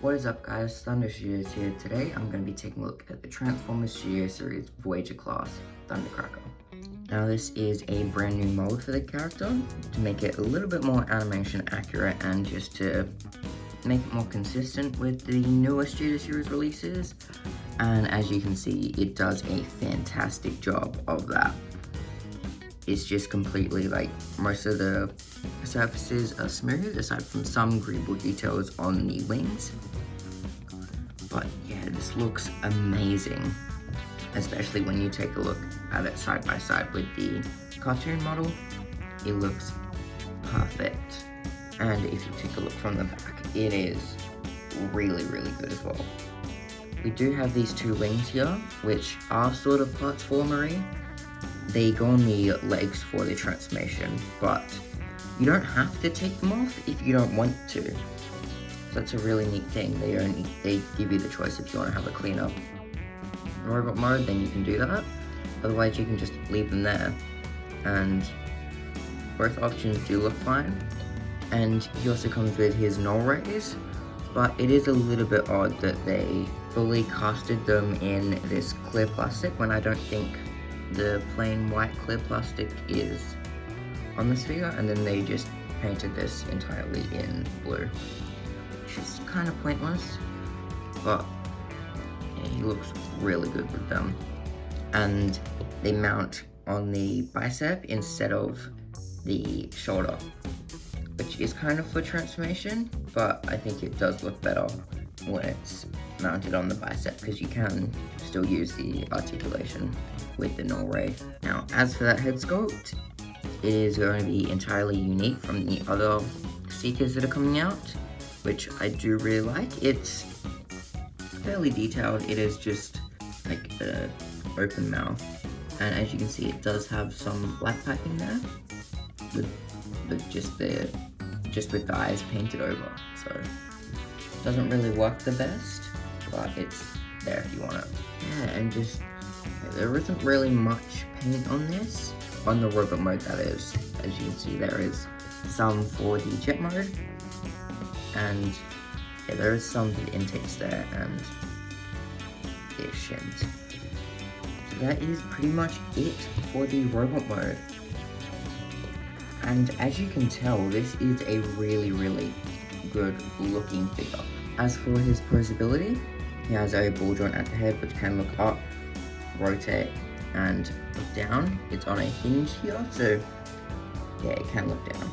What is up guys, Thunder Studios here. Today I'm going to be taking a look at the Transformers Studio Series Voyager class, Thundercracker. Now this is a brand new mold for the character to make it a little bit more animation accurate and just to make it more consistent with the newer Studio Series releases. And as you can see, it does a fantastic job of that. It's just completely like, most of the surfaces are smooth aside from some agreeable details on the wings. But yeah, this looks amazing, especially when you take a look at it side by side with the cartoon model. It looks perfect. And if you take a look from the back, it is really good as well. We do have these two wings here, which are sort of platformery. They go on the legs for the transformation, but you don't have to take them off if you don't want to. So that's a really neat thing. They give you the choice. If you want to have a clean up robot mode, then you can do that. Otherwise, you can just leave them there. And both options do look fine. And he also comes with his null rays, but it is a little bit odd that they fully casted them in this clear plastic when I don't think the plain white clear plastic is on this figure, and then they just painted this entirely in blue, which is kind of pointless, but yeah, he looks really good with them. And they mount on the bicep instead of the shoulder, which is kind of for transformation, but I think it does look better when it's mounted on the bicep because you can still use the articulation with the null ray. Now, as for that head sculpt, it is going to be entirely unique from the other Seekers that are coming out, which I do really like. It's fairly detailed. It is just like an open mouth, and as you can see, it does have some black piping there with just with the eyes painted over. So it doesn't really work the best, but it's there if you want it. Yeah, and just there isn't really much paint on this, on the robot mode that is. As you can see, there is some for the jet mode, and yeah, there is some for the intakes there and the shins. So that is pretty much it for the robot mode. And as you can tell, this is a really good looking figure. As for his posability, he has a ball joint at the head which can look up, rotate, and look down. It's on a hinge here, so yeah, it can look down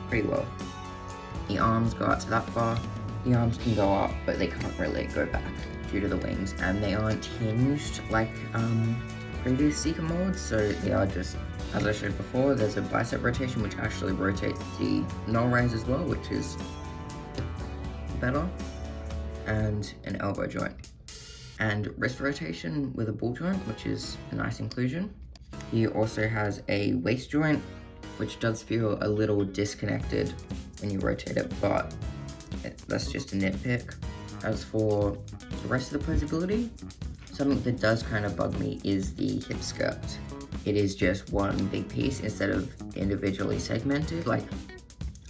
pretty well. The arms go out to that far. The arms can go up, but they can't really go back due to the wings, and they aren't hinged like previous Seeker molds, so they are just, as I showed before, there's a bicep rotation which actually rotates the null rays as well, which is better, and an elbow joint. And wrist rotation with a ball joint, which is a nice inclusion. He also has a waist joint, which does feel a little disconnected when you rotate it, but that's just a nitpick. As for the rest of the posability, something that does kind of bug me is the hip skirt. It is just one big piece instead of individually segmented like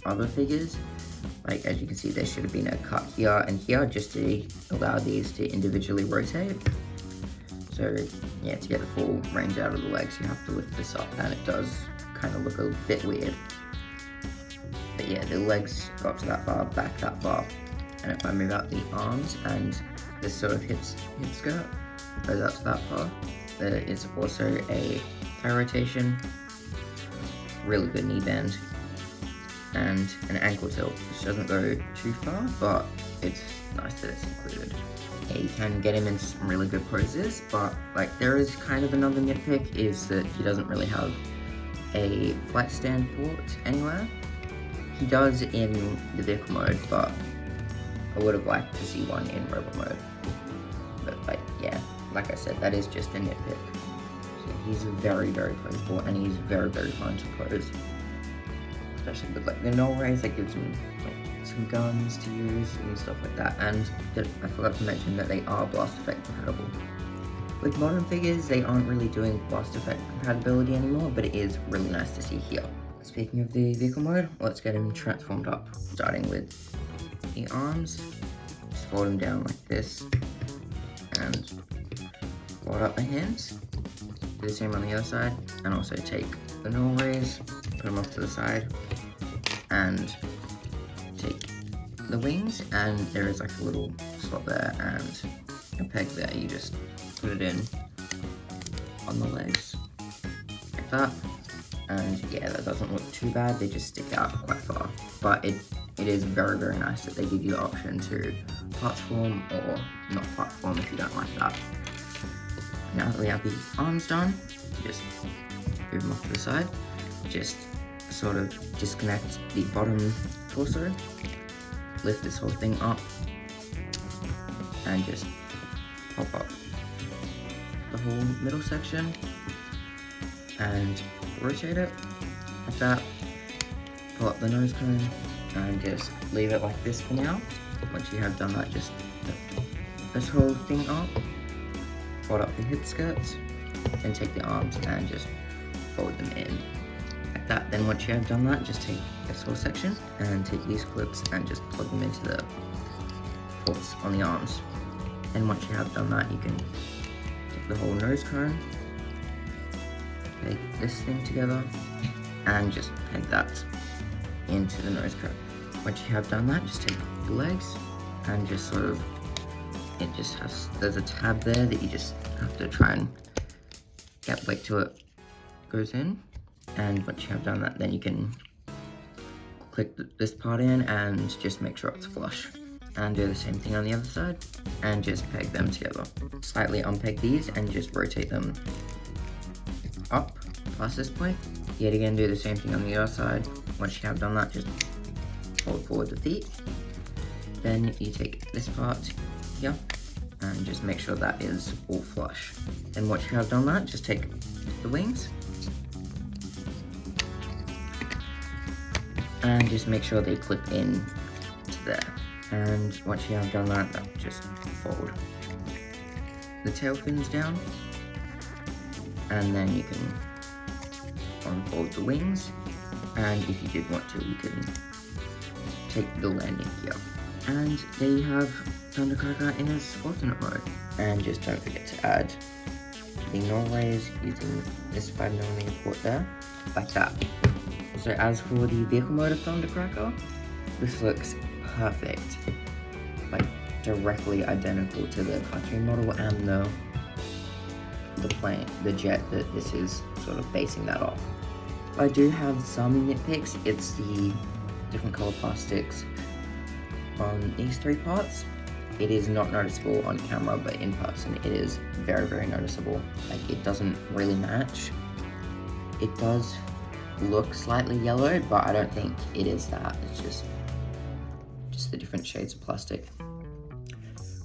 other figures. Like, as you can see, there should have been a cut here and here just to allow these to individually rotate. So yeah, to get the full range out of the legs, you have to lift this up, and it does kind of look a bit weird. But yeah, the legs go up to that far, back that far. And if I move out the arms and this sort of hip skirt goes out to that far, there is also a thigh rotation, really good knee bend, and an ankle tilt, which doesn't go too far, but it's nice that it's included. Yeah, you can get him in some really good poses, but like, there is kind of another nitpick, is that he doesn't really have a flight stand port anywhere. He does in the vehicle mode, but I would have liked to see one in robot mode. But like, yeah, like I said, that is just a nitpick. So he's very poseable, and he's very fun to pose. Especially with like the null rays, that gives him like some guns to use and stuff like that. And I forgot to mention that they are blast effect compatible. With modern figures, they aren't really doing blast effect compatibility anymore, but it is really nice to see here. Speaking of the vehicle mode, let's get him transformed up, starting with the arms. fold them down like this and fold up the hands. Do the same on the other side, and also take the normal rays, put them off to the side, and take the wings, and there is like a little slot there and a peg there. You just put it in on the legs like that, and yeah, that doesn't look too bad. They just stick out quite far, but it is very, very nice that they give you the option to parts form or not part form if you don't like that. Now that we have the arms done, just move them off to the side. Just sort of disconnect the bottom torso, lift this whole thing up, and just pop up the whole middle section and rotate it like that. Pull up the nose cone and just leave it like this for now. Once you have done that, just lift this whole thing up, fold up the hip skirts, and take the arms and just fold them in like that. Then once you have done that, just take this whole section and take these clips and just plug them into the ports on the arms. And once you have done that, you can take the whole nose cone, take this thing together, and just peg that into the nose cone. Once you have done that, just take the legs and just sort of, there's a tab there that you just have to try and wait till it goes in. And once you have done that, then you can click this part in and just make sure it's flush. And do the same thing on the other side and just peg them together. Slightly unpeg these and just rotate them up past this point. Yet again, do the same thing on the other side. Once you have done that, just fold forward the feet. Then you take this part here and just make sure that is all flush. And once you have done that, just take the wings and just make sure they clip in to there. And once you have done that, just fold the tail fins down, and then you can unfold the wings. And if you did want to, you can take the landing gear. And there you have Thundercracker in its alternate mode. And just don't forget to add the normal rays using this 5mm port there, like that. So as for the vehicle mode of Thundercracker, this looks perfect, like directly identical to the cartoon model and the plane, the jet that this is sort of basing that off. I do have some nitpicks. It's the different color plastics on these three parts. It is not noticeable on camera, but in person it is very, very noticeable. Like, it doesn't really match. It does look slightly yellow, but I don't think it is that. It's just the different shades of plastic.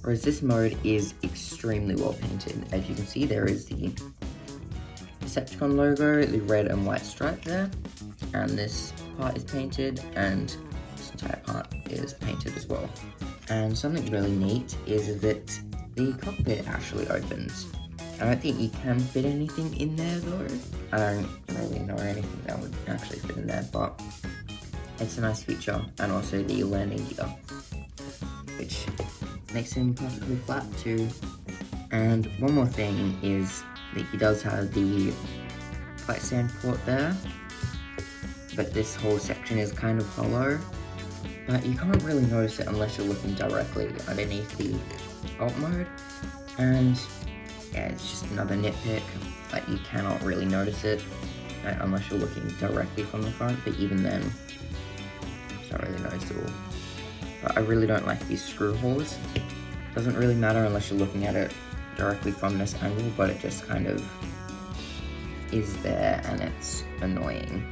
Whereas this mode is extremely well painted. As you can see, there is the Decepticon logo, the red and white stripe there, and this part is painted, and this entire part is painted as well. And something really neat is that the cockpit actually opens. I don't think you can fit anything in there though. I don't really know anything that would actually fit in there, but it's a nice feature. And also the landing gear, which makes him perfectly flat too. And one more thing is that he does have the flight stand port there, but this whole section is kind of hollow. But you can't really notice it unless you're looking directly underneath the alt mode. And yeah, it's just another nitpick. Like, you cannot really notice it unless you're looking directly from the front, but even then, it's not really noticeable. But I really don't like these screw holes. Doesn't really matter unless you're looking at it directly from this angle, but it just kind of is there and it's annoying.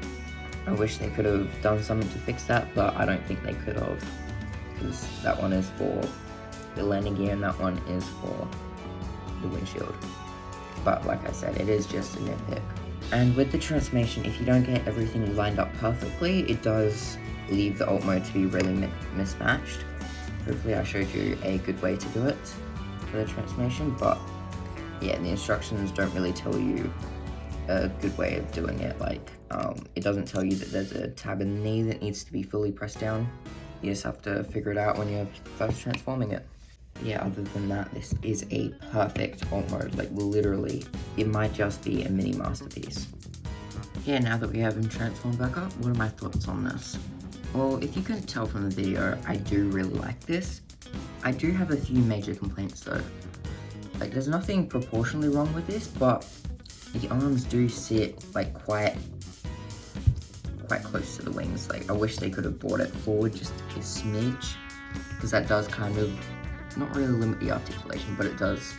I wish they could have done something to fix that, but I don't think they could have, because that one is for the landing gear and that one is for the windshield. But like I said, it is just a nitpick. And with the transformation, if you don't get everything lined up perfectly, it does leave the alt mode to be really mismatched. Hopefully I showed you a good way to do it for the transformation, but yeah, the instructions don't really tell you a good way of doing it. Like, it doesn't tell you that there's a tab in the knee that needs to be fully pressed down. You just have to figure it out when you're first transforming it. Yeah, other than that, this is a perfect alt mode. Like, literally, it might just be a mini masterpiece. Yeah, now that we have him transformed back up, what are my thoughts on this? Well, if you can tell from the video, I do really like this. I do have a few major complaints though. Like, there's nothing proportionally wrong with this, but the arms do sit like quite close to the wings. Like, I wish they could have brought it forward just a smidge, because that does kind of not really limit the articulation, but it does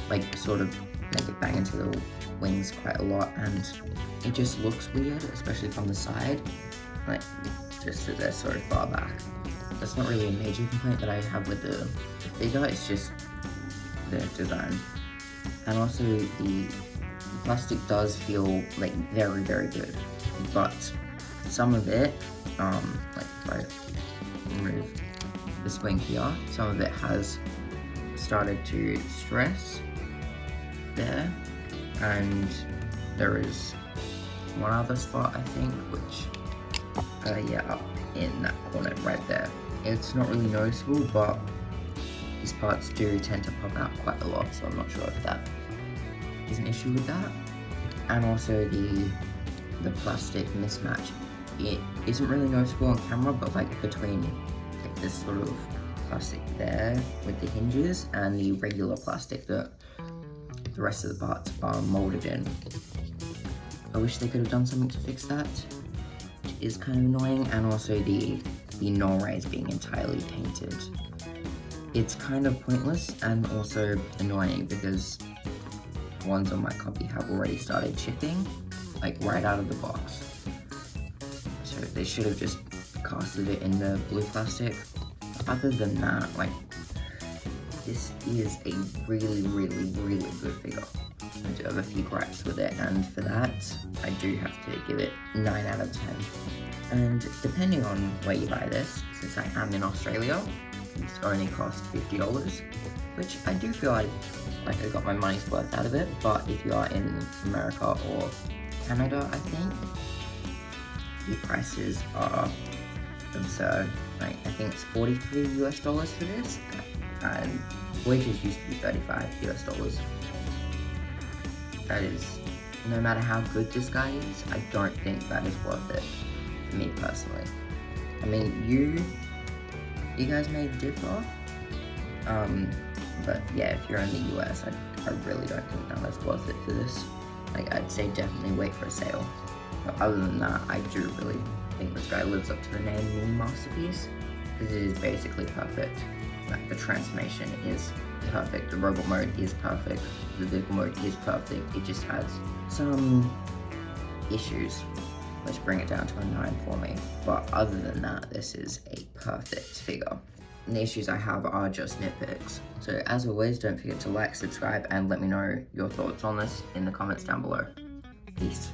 like sort of make it bang into the wings quite a lot, and it just looks weird, especially from the side, like just as they're sort of far back. That's not really a major complaint that I have with the figure, it's just the design. And also the plastic does feel like very good, but some of it, like if I remove this wing here, some of it has started to stress there, and there is one other spot I think, which yeah, up in that corner right there. It's not really noticeable, but these parts do tend to pop out quite a lot, so I'm not sure if that is an issue with that. And also the plastic mismatch, it isn't really noticeable on camera, but like between like this sort of plastic there with the hinges and the regular plastic that the rest of the parts are molded in. I wish they could have done something to fix that, which is kind of annoying. And also the null rays being entirely painted. It's kind of pointless and also annoying because ones on my copy have already started chipping, like right out of the box. So they should have just casted it in the blue plastic. Other than that, like, this is a really good figure. I do have a few gripes with it, and for that, I do have to give it 9 out of 10. And depending on where you buy this, since I am in Australia, this only cost $50, which I do feel like I got my money's worth out of it. But if you are in America or Canada, I think the prices are absurd. Like, I think it's $43 US for this, and wages used to be $35 US. That is, no matter how good this guy is, I don't think that is worth it for me personally. I mean, you guys may differ, but yeah, if you're in the US, I really don't think that is worth it for this. Like, I'd say definitely wait for a sale. But other than that, I do really think this guy lives up to the name mini masterpiece, because it is basically perfect. Like, the transformation is perfect, the robot mode is perfect, the vehicle mode is perfect. It just has some issues which bring it down to a 9 for me. But other than that, this is a perfect figure. And the issues I have are just nitpicks. So as always, don't forget to like, subscribe, and let me know your thoughts on this in the comments down below. Peace.